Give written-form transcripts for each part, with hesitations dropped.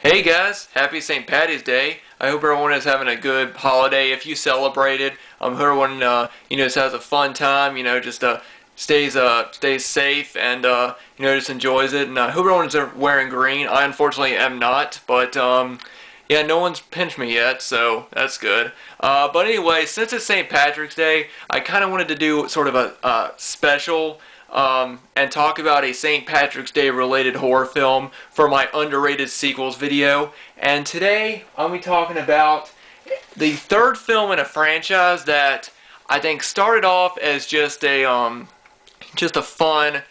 Hey guys, happy St. Patty's Day. I hope everyone is having a good holiday. If you celebrate it, hope everyone just has a fun time. Just stays safe and just enjoys it. And I hope everyone's wearing green. I unfortunately am not, but yeah, no one's pinched me yet, so that's good. But anyway, since it's St. Patrick's Day, I kind of wanted to do sort of a special and talk about a St. Patrick's Day related horror film for my underrated sequels video. And today I'll be talking about the third film in a franchise that I think started off as just a fun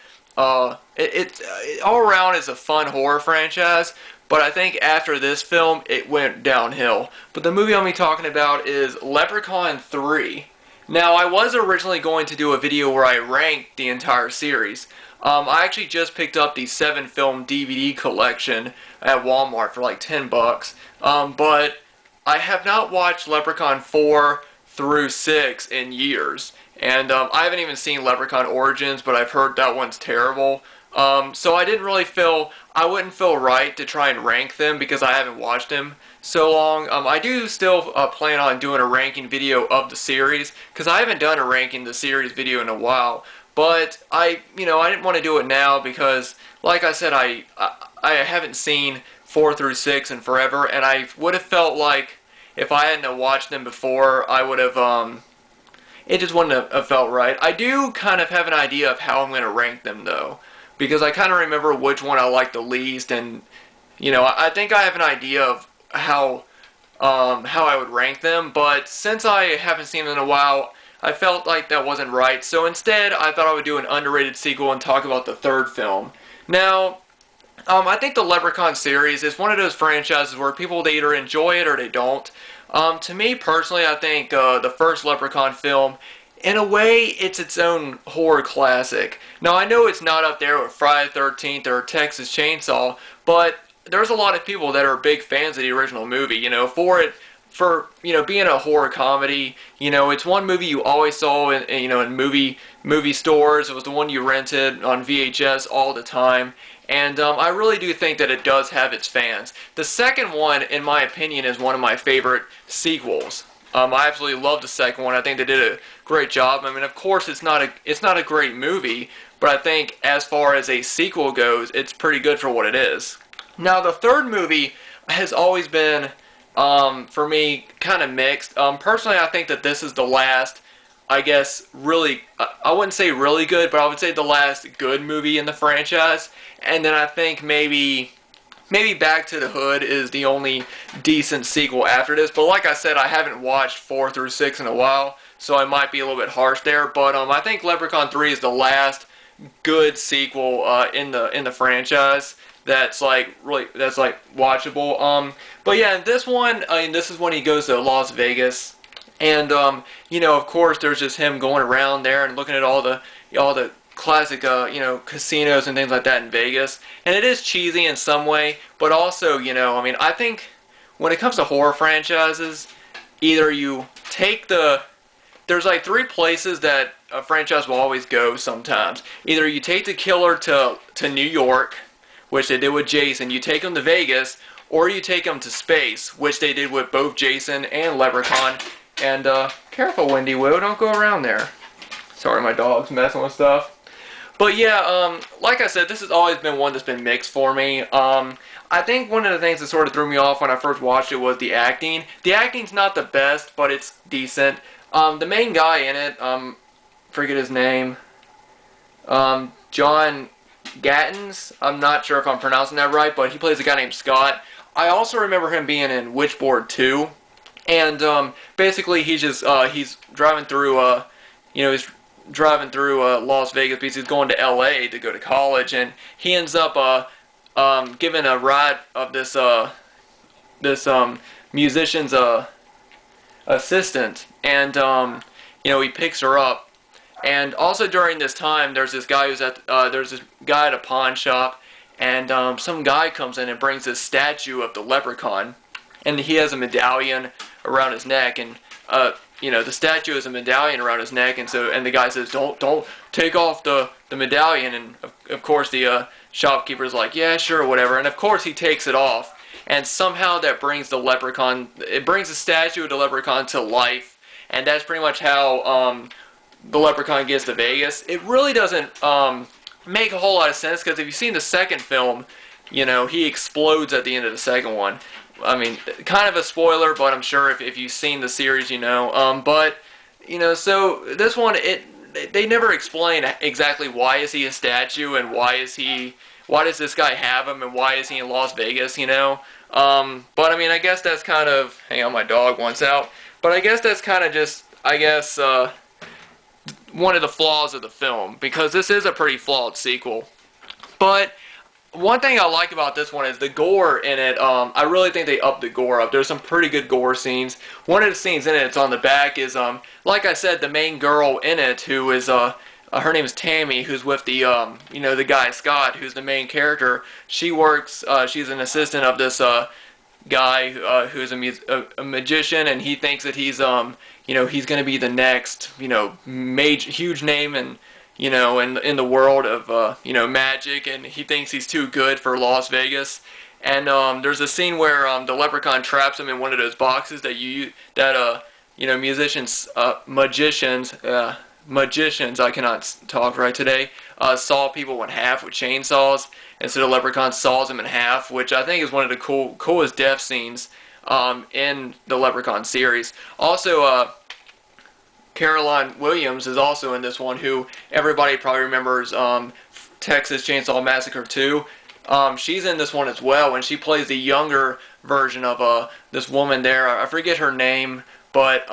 it all around is a fun horror franchise, but I think after this film it went downhill. But the movie I'll be talking about is Leprechaun 3. Now, I was originally going to do a video where I ranked the entire series. I actually just picked up the 7-film DVD collection at Walmart for like $10. But I have not watched Leprechaun 4 through 6 in years. And I haven't even seen Leprechaun Origins, but I've heard that one's terrible. So I wouldn't feel right to try and rank them because I haven't watched them so long. I do still plan on doing a ranking video of the series because I haven't done a ranking the series video in a while. But I didn't want to do it now because, like I said, I haven't seen 4 through 6 in forever, and I would have felt like if I hadn't watched them before, I would have it just wouldn't have felt right. I do kind of have an idea of how I'm going to rank them though, because I kind of remember which one I like the least, and I think I have an idea of how I would rank them. But since I haven't seen them in a while, I felt like that wasn't right. So instead, I thought I would do an underrated sequel and talk about the third film. Now, I think the Leprechaun series is one of those franchises where people they either enjoy it or they don't. To me personally, I think the first Leprechaun film, in a way, it's its own horror classic. Now, I know it's not up there with Friday the 13th or Texas Chainsaw, but there's a lot of people that are big fans of the original movie. For being a horror comedy, it's one movie you always saw in movie stores. It was the one you rented on VHS all the time. And I really do think that it does have its fans. The second one, in my opinion, is one of my favorite sequels. I absolutely love the second one. I think they did a great job. I mean, of course, it's not a great movie, but I think as far as a sequel goes, it's pretty good for what it is. Now, the third movie has always been, for me, kind of mixed. Personally, I think that this is the last, I guess, really, I wouldn't say really good, but I would say the last good movie in the franchise. And then I think maybe Back to the Hood is the only decent sequel after this. But like I said, I haven't watched 4 through 6 in a while, so I might be a little bit harsh there. But I think Leprechaun 3 is the last good sequel in the franchise that's like watchable. But yeah, this one, I mean, this is when he goes to Las Vegas, and of course, there's just him going around there and looking at all the classic casinos and things like that in Vegas. And it is cheesy in some way, but also, I mean, I think when it comes to horror franchises, either you take there's like 3 places that a franchise will always go sometimes. Either you take the killer to New York, which they did with Jason, you take him to Vegas, or you take him to space, which they did with both Jason and Leprechaun. And careful, Wendy Woo, don't go around there. Sorry, my dog's messing with stuff. But yeah, like I said, this has always been one that's been mixed for me. I think one of the things that sort of threw me off when I first watched it was the acting. The acting's not the best, but it's decent. The main guy in it, forget his name, John Gattens. I'm not sure if I'm pronouncing that right, but he plays a guy named Scott. I also remember him being in Witchboard 2, and basically he's driving through Las Vegas because he's going to LA to go to college, and he ends up giving a ride of this musician's assistant, and he picks her up. And also during this time, there's this guy at a pawn shop, and some guy comes in and brings this statue of the leprechaun, and he has a medallion around his neck, and the statue has a medallion around his neck, and the guy says, don't take off the medallion, and of course the shopkeeper's like, yeah, sure, whatever, and of course he takes it off, and somehow that brings the Leprechaun, it brings the statue of the Leprechaun to life, and that's pretty much how the Leprechaun gets to Vegas. It really doesn't make a whole lot of sense, because if you've seen the second film, you know, he explodes at the end of the second one. I mean, kind of a spoiler, but I'm sure if you've seen the series, you know. But, you know, so this one, they never explain exactly why is he a statue, and why does this guy have him, and why is he in Las Vegas, you know. But I mean, I guess that's kind of, hang on, my dog wants out. But I guess that's kind of just, I guess, one of the flaws of the film, because this is a pretty flawed sequel. But one thing I like about this one is the gore in it. I really think they upped the gore up. There's some pretty good gore scenes. One of the scenes in it, it's on the back, is like I said, the main girl in it, who is her name is Tammy, who's with the you know, the guy Scott, who's the main character. She works. She's an assistant of this guy who's a magician, and he thinks that he's you know, he's going to be the next, you know, huge name, and you know, in the world of you know, magic, and he thinks he's too good for Las Vegas. And there's a scene where the Leprechaun traps him in one of those boxes that you know, magicians, I cannot talk right today, saw people in half with chainsaws, and so the Leprechaun saws him in half, which I think is one of the coolest death scenes in the Leprechaun series. Also, Caroline Williams is also in this one, who everybody probably remembers Texas Chainsaw Massacre 2. She's in this one as well, and she plays the younger version of this woman there. I forget her name, but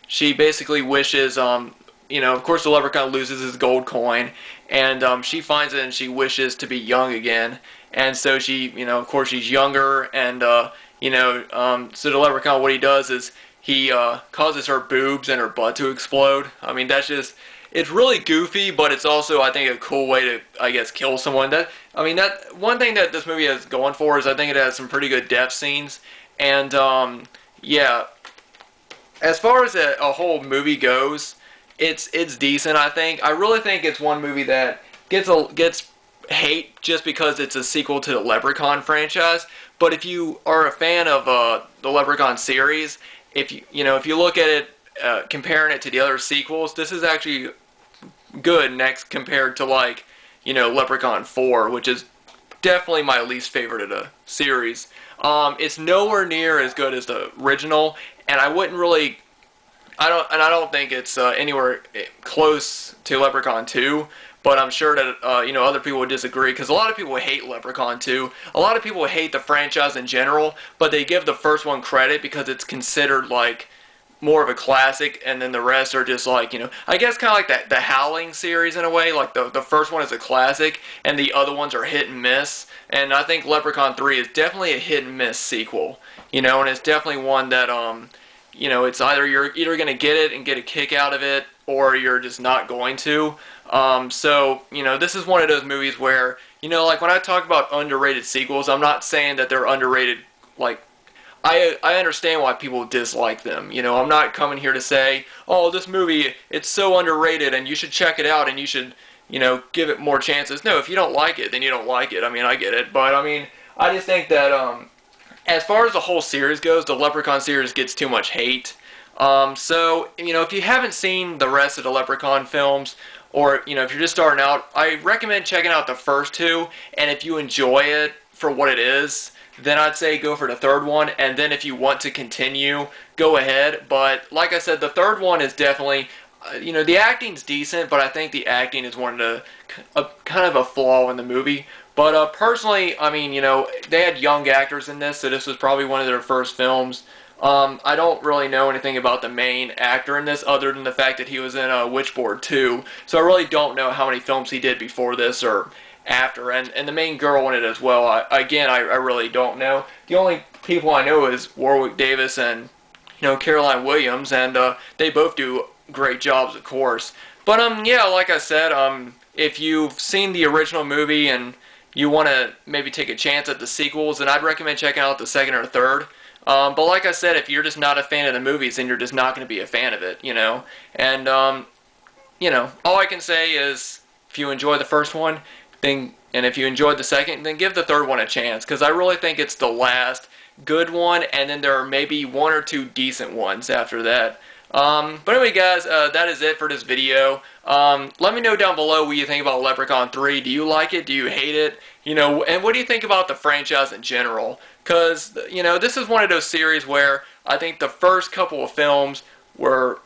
she basically wishes, you know, of course the Leprechaun loses his gold coin, and she finds it and she wishes to be young again. And so she, you know, of course she's younger, and you know, so the Leprechaun, what he does is he causes her boobs and her butt to explode. I mean, that's just, it's really goofy, but it's also, I think, a cool way to, I guess, kill someone. That one thing that this movie has going for is I think it has some pretty good death scenes. And yeah, as far as a whole movie goes, it's decent. I really think it's one movie that gets hate just because it's a sequel to the Leprechaun franchise. But if you are a fan of the Leprechaun series, if you look at it, comparing it to the other sequels, this is actually good next compared to, like, you know, Leprechaun 4, which is definitely my least favorite of the series. It's nowhere near as good as the original, and I don't think it's anywhere close to Leprechaun 2. But I'm sure that, you know, other people would disagree, because a lot of people hate Leprechaun 2. A lot of people hate the franchise in general, but they give the first one credit because it's considered, like, more of a classic, and then the rest are just, like, you know, I guess kind of like the Howling series in a way. Like, the first one is a classic, and the other ones are hit and miss. And I think Leprechaun 3 is definitely a hit and miss sequel, you know, and it's definitely one that, you know, it's you're either going to get it and get a kick out of it, or you're just not going to. So, you know, this is one of those movies where, you know, like when I talk about underrated sequels, I'm not saying that they're underrated, like, I understand why people dislike them. You know, I'm not coming here to say, oh, this movie, it's so underrated and you should check it out and you should, you know, give it more chances. No, if you don't like it, then you don't like it. I mean, I get it. But, I mean, I just think that, as far as the whole series goes, the Leprechaun series gets too much hate. So, you know, if you haven't seen the rest of the Leprechaun films, or, you know, if you're just starting out, I recommend checking out the first two, and if you enjoy it for what it is, then I'd say go for the third one, and then if you want to continue, go ahead. But, like I said, the third one is definitely, you know, the acting's decent, but I think the acting is one of the, kind of a flaw in the movie. But, personally, I mean, you know, they had young actors in this, so this was probably one of their first films. I don't really know anything about the main actor in this other than the fact that he was in Witchboard 2. So I really don't know how many films he did before this or after. And the main girl in it as well, I really don't know. The only people I know is Warwick Davis and, you know, Caroline Williams, and they both do great jobs, of course. But, yeah, like I said, if you've seen the original movie and you want to maybe take a chance at the sequels, then I'd recommend checking out the second or third. But like I said, if you're just not a fan of the movies, then you're just not going to be a fan of it, you know. And, you know, all I can say is if you enjoy the first one, and if you enjoyed the second, then give the third one a chance, because I really think it's the last good one, and then there are maybe one or two decent ones after that. But anyway, guys, that is it for this video. Let me know down below what you think about Leprechaun 3. Do you like it? Do you hate it? You know, and what do you think about the franchise in general? Because, you know, this is one of those series where I think the first couple of films were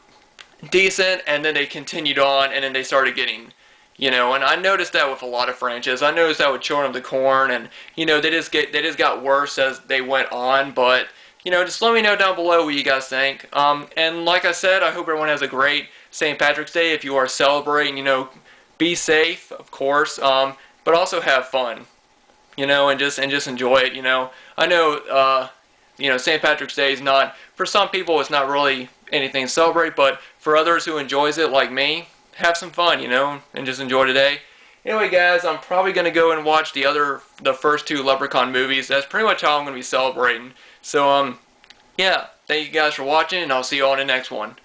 decent, and then they continued on, and then they started getting, you know, and I noticed that with a lot of franchises. I noticed that with Children of the Corn, and, you know, they just got worse as they went on. But, you know, just let me know down below what you guys think. And like I said, I hope everyone has a great St. Patrick's Day. If you are celebrating, you know, be safe, of course, but also have fun, you know, and just enjoy it. You know, I know, you know, St. Patrick's Day is not, for some people, it's not really anything to celebrate, but for others who enjoys it, like me, have some fun, you know, and just enjoy today. Anyway, guys, I'm probably going to go and watch the first two Leprechaun movies. That's pretty much how I'm going to be celebrating. So, yeah, thank you guys for watching, and I'll see you all in the next one.